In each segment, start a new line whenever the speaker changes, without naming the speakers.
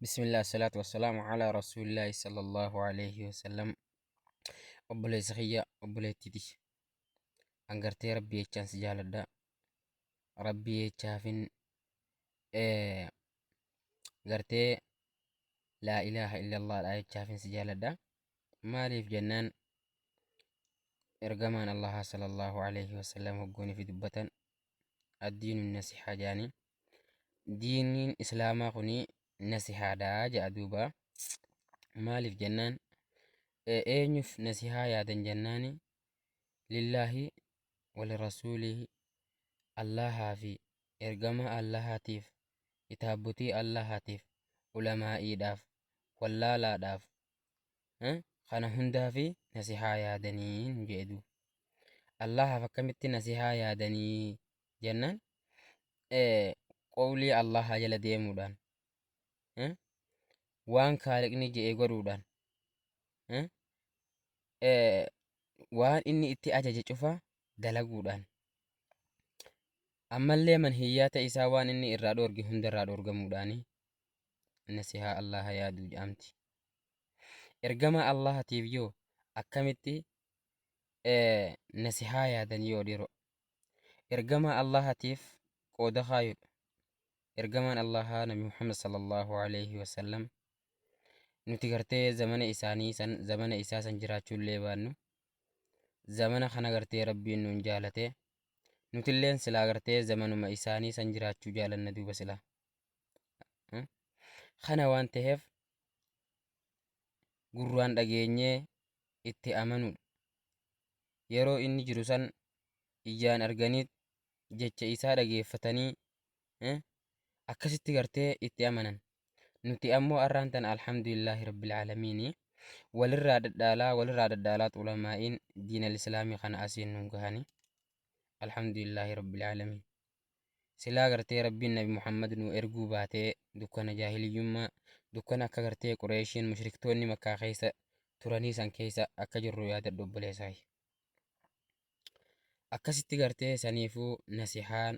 بسم الله الصلاة والسلام على رسول الله صلى الله عليه وسلم. obboleessa kiyya obboleettiti angartee rabbii jechaan si jaaladha. Rabbii jechaafin gartee laa ilaaha illallah dha jechaafin si jaaladha. Maaliif jennaan ergamaan allaha sallallahu alaihi wasallam hoggoonii fi dubbatan addiinu nasihaa jaanii diiniin islaamaa kunii nasihaadhaa jedha duuba. Maaliif jennaan eenyuf nasihaa yaadan jennaani lillaahi walirasuulihi allahaa fi ergama allahaatiif kitaabbotii allahaatiif ulamaa'iidhaaf wallaalaadhaaf kana hundaa fi nasihaa yaadanii jedhu. Allahaaf akkamitti nasihaa yaadanii jennaan qawlii allahaa jala deemuudhaan waan kaaliqni je'e godhuudhaan waan inni itti ajaje cufa dalaguudhaan ammallee manhiyyaata isaa waan inni irraa dhoorge hunda irraa dhoorgamuudhaani nasihaa allaha yaaduu jedhamti. Ergama allahatiif yoo akkamitti nasihaa yaadan yoo dhiro ergama allahatiif qooda kaayudha. Ergamaan allahaa nabi muhammad sallallahu alaihi wasallam nuti gartee zamana isaanii san zamana isaa san jiraachuullee baannu zamana kana gartee rabbiin nuun jaalate nutilleen silaa gartee zamanuma isaanii san jiraachuu jaalanna duuba silaa kana waan ta'eef gurraan dhageenyee itti amanuudha. Yeroo inni jiru san ijaan arganiit jecha isaa dhageeffatanii akkasitti gartee itti amanan. Nuti ammoo arraan tan alhamdulillahi rabbil aalamiini walirraa daddaalaa ulamaa'iin diinal islaamii kana asiin nun gahanii alhamdulillahi rabbil aalamiin. Silaa gartee rabbiin nabi muhammad nu erguu baatee dukkana jaahiliyyummaa dukkana akka gartee qureeshiin mushriktoonni makkaa keessa turanii san keessa akka jirru yaadadhu obboleessaayi. Akkasitti gartee saniifuu nasihaan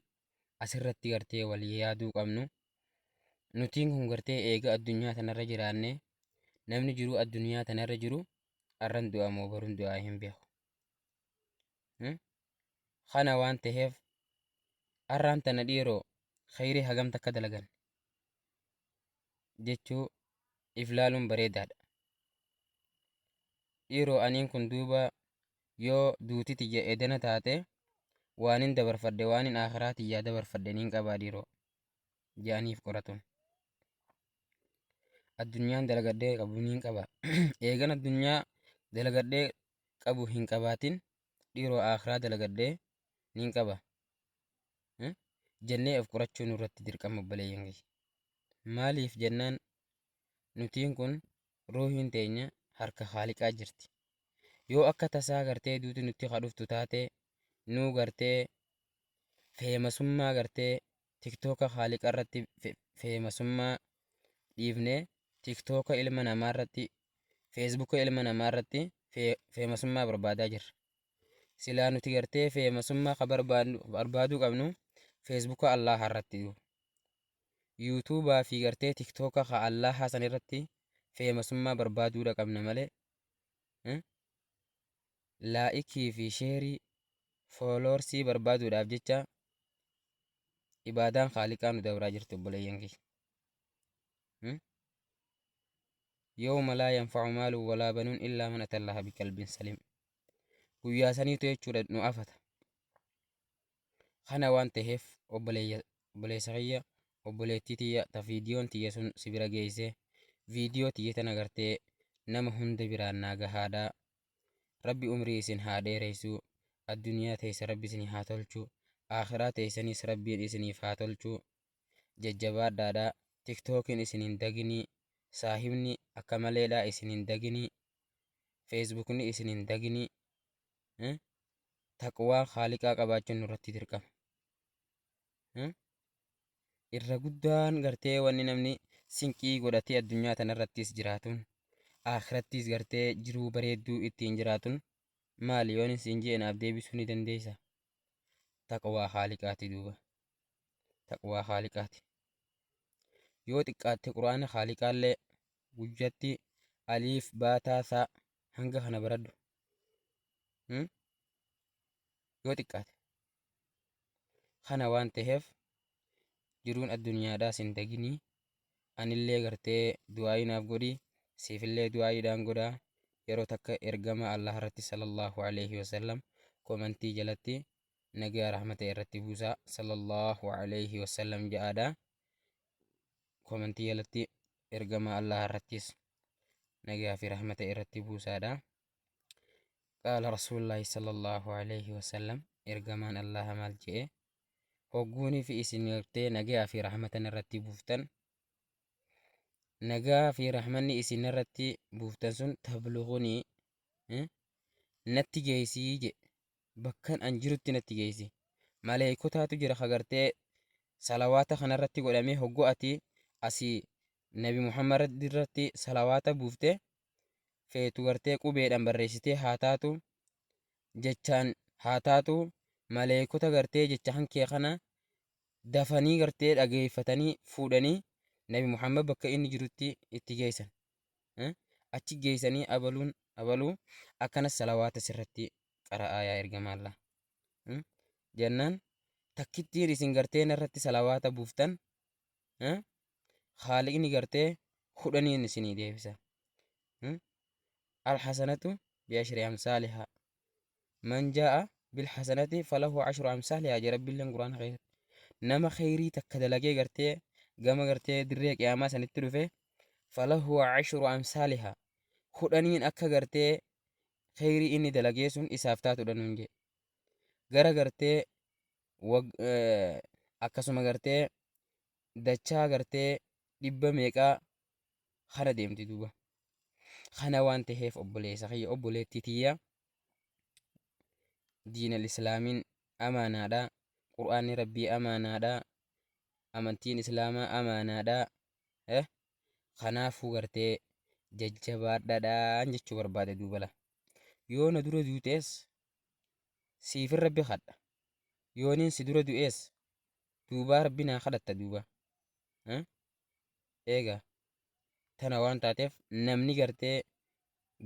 asirratti gartee walii yaaduu qabnu. Nutiin kun gartee eega addunyaa tanarra jiraanne namni jiru addunyaa tanarra jiru arran du'a moo baruun du'aa hin beeku. Kana waan ta'eef arraan tana dhiiroo khayrii hagam takka dalagan jechuu if laaluun bareedaadha. Dhiiroo aniin kun duuba yoo duuti tiyya edana taate waanin dabarfadde waanin akhiraa tiyyaa dabarfadde niin qabaa dhiiroo jedhaniif qoratun. Addunyaan dalagadhee qabu niin qaba. Eegan addunyaa dalagadhee qabu hin qabaatin dhiiroo akhiraa dalagadhee niin qaba jennee of qorachuun irratti dirqama obboleeyyan kiyya. Maaliif jennaan nutiin kun ruuhiin teenya harka haaliqaa jirti. Yoo akka tasaa gartee duuti nutti kadhuftu taate nuu gartee feemasummaa gartee tiktooka haaliqa irratti feemasummaa dhiifnee tiktooka ilma namaa irratti feesbuuka ilma namaa irratti feemasummaa barbaadaa jirra. Silaa nuti gartee feemasummaa ka barbaaduu qabnu feesbuuka allaha irratti yuutuubaa fi gartee tiktooka ka allaha san irratti feemasummaa barbaaduudha qabna malee laa'ikii fi sheerii fooloorsii barbaaduudhaaf jecha ibaadaan haaliqaa nu dabraa jirtu obboleeyyan kiyya. يوم لا ينفع مال ولا بنون إلا من أتى الله بقلب سليم. guyyaa saniitu jechuudha nu afata. Kana waan ta'eef obboleessa kiyya obboleettii tiyya ta viidiyoon tiyya sun si bira geessee viidiyoo tiyya tana gartee nama hunda biraan naa gahaadhaa. Rabbi umrii isin haa dheereessuu. Addunyaa teessa rabbi isin haa tolchuu. Akhiraa teessanis rabbiin isiniif haa tolchuu. Jajjabaadhaadhaa. Tiktookiin isin hin daginii. Saahibni akka maleedhaa isin hin daginii. Feesbuukni isin hin daginii. Taqwaa haaliqaa qabaachuun nurratti dirqama. Irra guddaan gartee wanni namni sinqii godhatee addunyaa tanarrattis jiraatun akhirattis gartee jiruu bareedduu ittiin jiraatun maali yoon isin jeenaaf deebisuu ni dandeessa. Taqwaa haaliqaati duuba. Taqwaa haaliqaati. yoo xiqqaatte quraana haaliqaallee gujjatti aliif baataa saa hanga kana baradhu yoo xiqqaate kana waan ta'eef jiruun addunyaadhaas hin daginii anillee gartee du'aayii naaf godhi siifillee du'aayiidhaan godhaa yeroo takka ergama Allah irratti sallallahu alaihi wasallam komantii jalatti nagaa rahmata irratti buusaa sallallahu alaihi wasallam ja'aadha komantii jalatti ergama Allah irrattis nagaa fi rahmata irratti buusaadha qaala rasuulullaahi sallallahu alaihi wasallam ergamaan Allah maal jedhe hogguunii fi isin gartee nagaa fi rahmatan irratti buuftan nagaa fi rahmanni isin irratti buuftan sun tablughunii natti geessii jedhe bakkan an jirutti natti geessi maleekotaatu jira kagartee salawaata kanarratti godhamee hoggoo ati asii nabi muhammad irratti salawaata buufte feetu gartee qubeedhaan barreessitee haa taatu jechaan haa taatu maleekota gartee jecha hankee kana dafanii gartee dhageeffatanii fuudhanii nabi muhammad bakka inni jirutti itti geessan achi geessanii abaluu akkanas salawaata sirratti qara'aa yaa ergamaa Allah jennaan takkittiin isin gartee narratti salawaata buuftan haaliqni gartee kudhaniin isinii deebisa alhasanatu bi'ashri amsaalihaa man jaa'a bilhasanati falahu 10 amsaalihaa jedha rabbiilleen quraana keessatti nama khayrii takka dalagee gartee gama gartee dirree qiyaamaa sanitti dhufe falahu 10 amsaalihaa kudhaniin akka gartee khayrii inni dalagee sun isaaf taatudha nuun jedhe gara gartee akkasuma gartee dachaa gartee 100 meeqaa kana deemti duuba kana waan ta'eef obboleessa kiyya obboleettii tiyya diinal islaamiin amaanaadha qur'aanni rabbii amaanaadha amantiin islaamaa amaanaadha kanaafuu gartee jajjabaadhaadhaan jechuu barbaade duubala yoo na dura duutees siifin rabbi kadha yooniin si dura du'ees duubaa rabbi naa kadhatta duuba eega tana waan taateef namni gartee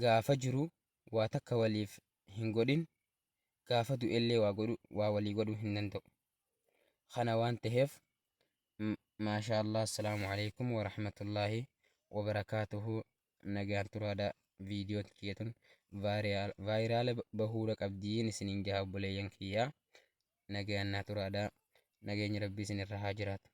gaafa jiru waa takka waliif hin godhin gaafa du'ellee waa walii godhuu hin danda'u kana waan ta'eef maasha Allah assalaamu alaikum warahmatullaahi wabarakaatuhu nagaan turaadha viidiyoon kiyyatun vaayiraala bahuudha qabdiin isiniin jaha obboleeyyan kiyyaa nagaan naa turaadha nageenyi rabbii isin irra haa jiraatu